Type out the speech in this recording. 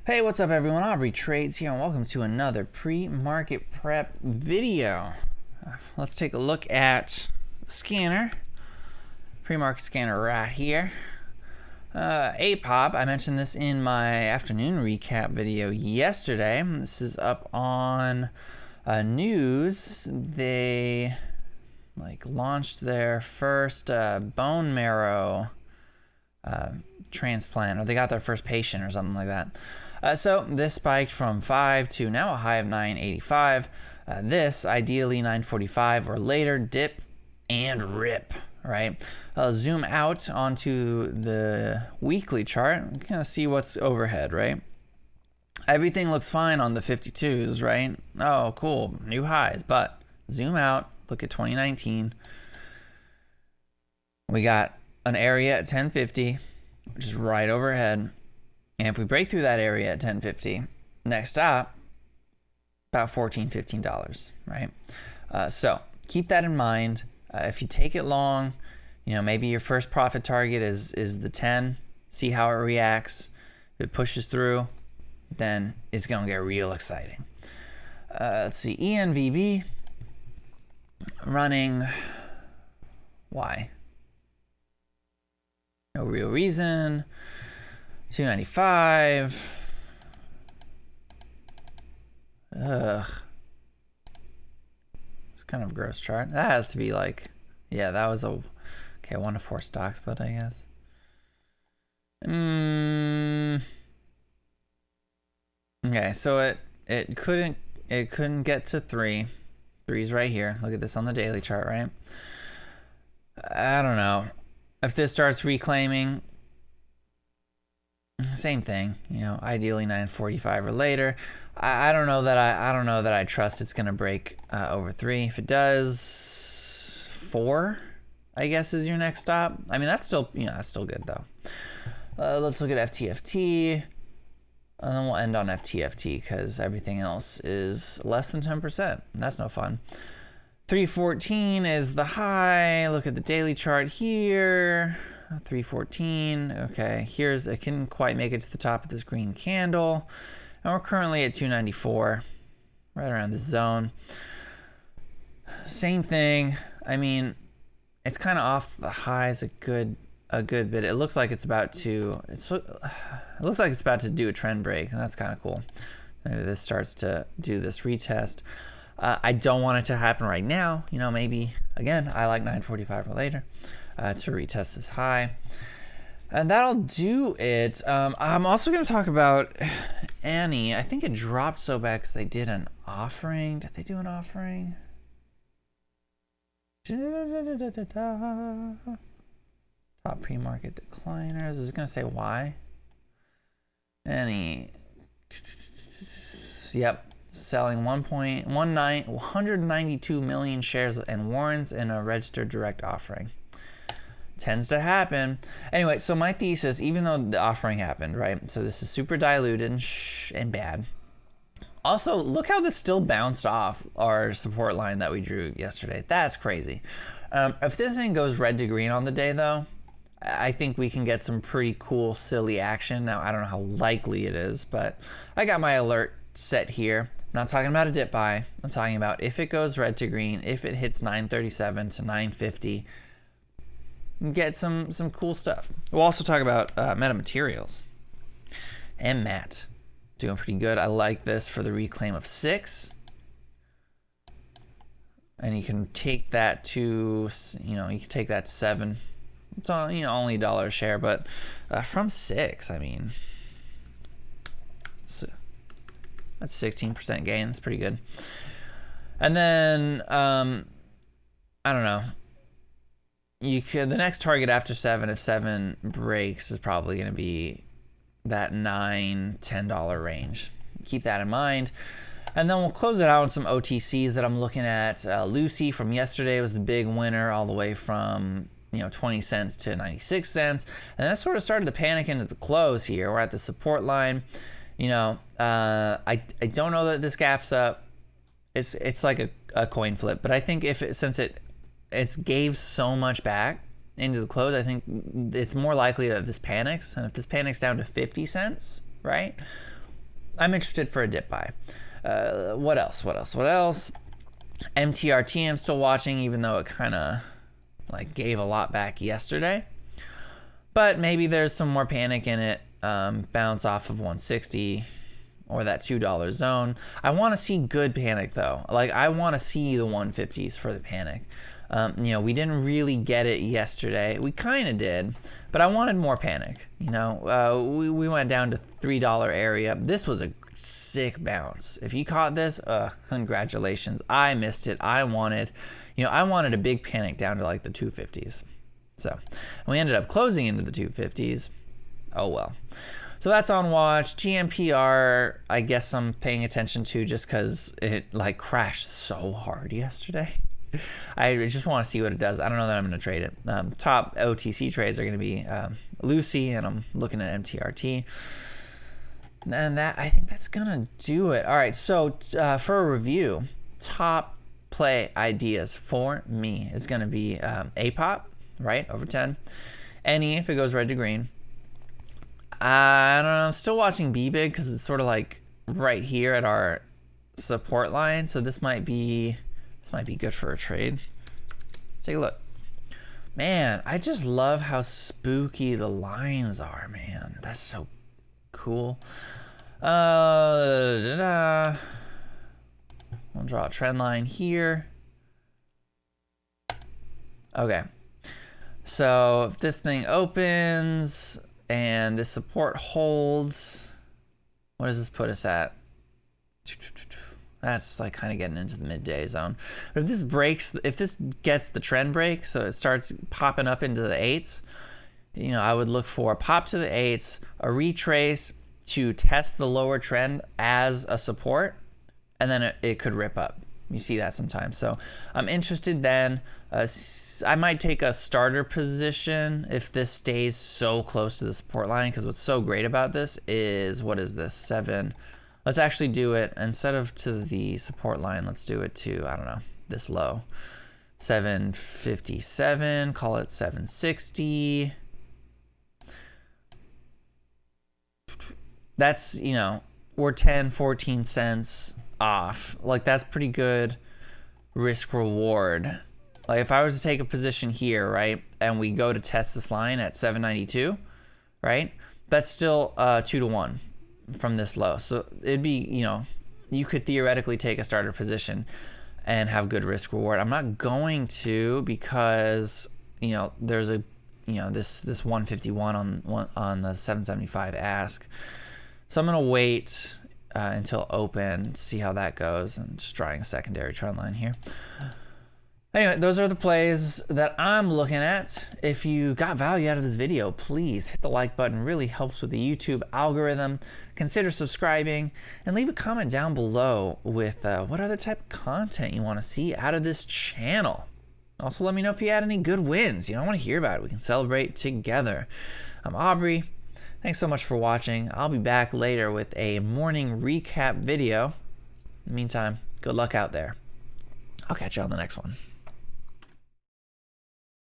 Hey, what's up everyone? Aubrey Trades here and welcome to another pre-market prep video. Let's take a look at the scanner. Pre-market scanner right here. APOP, I mentioned this in my afternoon recap video yesterday. This is up on news. They launched their first bone marrow transplant, or they got their first patient or something like that. So this spiked from 5 to now a high of 985. This ideally 945 or later, dip and rip, right? I'll zoom out onto the weekly chart and kind of see what's overhead, right? Everything looks fine on the 52s, right? Oh, cool, new highs, but zoom out, look at 2019. We got an area at 1050, which is right overhead. And if we break through that area at 1050, next stop, about $14, $15, right? So keep that in mind. If you take it long, maybe your first profit target is the 10. See how it reacts. If it pushes through, then it's going to get real exciting. Let's see, ENVB running. Why? No real reason. 295. Ugh. It's kind of a gross chart. That has to be yeah, that was okay, 1 to 4 stock split, I guess. Okay, so it couldn't get to 3. 3's right here. Look at this on the daily chart, right? I don't know. If this starts reclaiming, same thing, ideally 945 or later. I don't know that I trust it's gonna break over 3. If it does, 4, I guess, is your next stop. I mean, that's still good though. Let's look at FTFT, and then we'll end on FTFT because everything else is less than 10%. That's no fun. 314 is the high. Look at the daily chart here. 314. Okay, it couldn't quite make it to the top of this green candle, and we're currently at 294, right around this zone. Same thing. I mean, it's kind of off the highs a good bit. It looks like it's about to do a trend break, and that's kind of cool. Maybe this starts to do this retest. I don't want it to happen right now. Maybe again, I like 945 or later. To retest this high, and that'll do it. I'm also going to talk about Annie. I think it dropped so bad because they did an offering. Did they do an offering? Top pre-market decliners. Is it going to say why? Annie. Yep. Selling 192 million shares and warrants in a registered direct offering. Tends to happen. Anyway, so my thesis, even though the offering happened, right? So this is super diluted and bad. Also, look how this still bounced off our support line that we drew yesterday. That's crazy. If this thing goes red to green on the day, though, I think we can get some pretty cool, silly action. Now, I don't know how likely it is, but I got my alert set here. I'm not talking about a dip buy. I'm talking about if it goes red to green, if it hits 937 to 950, get some cool stuff. We'll also talk about metamaterials. And Matt doing pretty good. I like this for the reclaim of 6. And you can take that to, you can take that to 7. It's all, only $1 a share, but from 6, I mean, that's 16% gain. That's pretty good. And then I don't know. The next target after 7, if 7 breaks, is probably going to be that $9-10 range. Keep that in mind. And then we'll close it out on some OTCs that I'm looking at. Lucy from yesterday was the big winner, all the way from 20 cents to 96 cents. And then I sort of started to panic into the close here. We're at the support line. I don't know that this gaps up. It's like a coin flip, but I think since it gave so much back, into the close, I think it's more likely that this panics. And if this panics down to 50 cents, right, I'm interested for a dip buy. What else? MTRT I'm still watching, even though it kind of like gave a lot back yesterday. But maybe there's some more panic in it. Bounce off of 160 or that $2 zone. I want to see good panic though. Like I want to see the 150s for the panic. You know, we didn't really get it yesterday. We kind of did, but I wanted more panic. You know, we went down to $3 area. This was a sick bounce. If you caught this, congratulations. I missed it. I wanted a big panic down to like the 250s. So we ended up closing into the 250s. Oh well. So that's on watch. GMPR, I guess I'm paying attention to just because it like crashed so hard yesterday. I just want to see what it does. I don't know that I'm going to trade it. Top OTC trades are going to be Lucy, and I'm looking at MTRT. And I think that's going to do it. All right, so for a review, top play ideas for me is going to be APOP, right, over 10. NE if it goes red to green. I don't know. I'm still watching BBIG because it's sort of like right here at our support line. So this might be good for a trade. Let's take a look. Man, I just love how spooky the lines are, man. That's so cool. We'll draw a trend line here. Okay. So if this thing opens and this support holds, what does this put us at? That's like kind of getting into the midday zone. But if this breaks, if this gets the trend break, so it starts popping up into the 8s, you know, I would look for a pop to the 8s, a retrace to test the lower trend as a support, and then it could rip up. You see that sometimes. So I'm interested then. I might take a starter position if this stays so close to the support line, because what's so great about this is, what is this, 7? Let's actually do it, instead of to the support line, let's do it to, I don't know, this low. 757, call it 760. That's, you know, we're 10, 14 cents off. Like, that's pretty good risk reward. Like, if I was to take a position here, right, and we go to test this line at 792, right, that's still 2 to 1 from this low. So it'd be, you know, you could theoretically take a starter position and have good risk reward. I'm not going to, because, you know, there's a, you know, this 151 on the 775 ask. So I'm gonna wait until open, see how that goes, and just drawing a secondary trend line here. Anyway, those are the plays that I'm looking at. If you got value out of this video, please hit the like button. Really helps with the YouTube algorithm. Consider subscribing and leave a comment down below with what other type of content you want to see out of this channel. Also, let me know if you had any good wins. You know, I want to hear about it. We can celebrate together. I'm Aubrey. Thanks so much for watching. I'll be back later with a morning recap video. In the meantime, good luck out there. I'll catch you on the next one.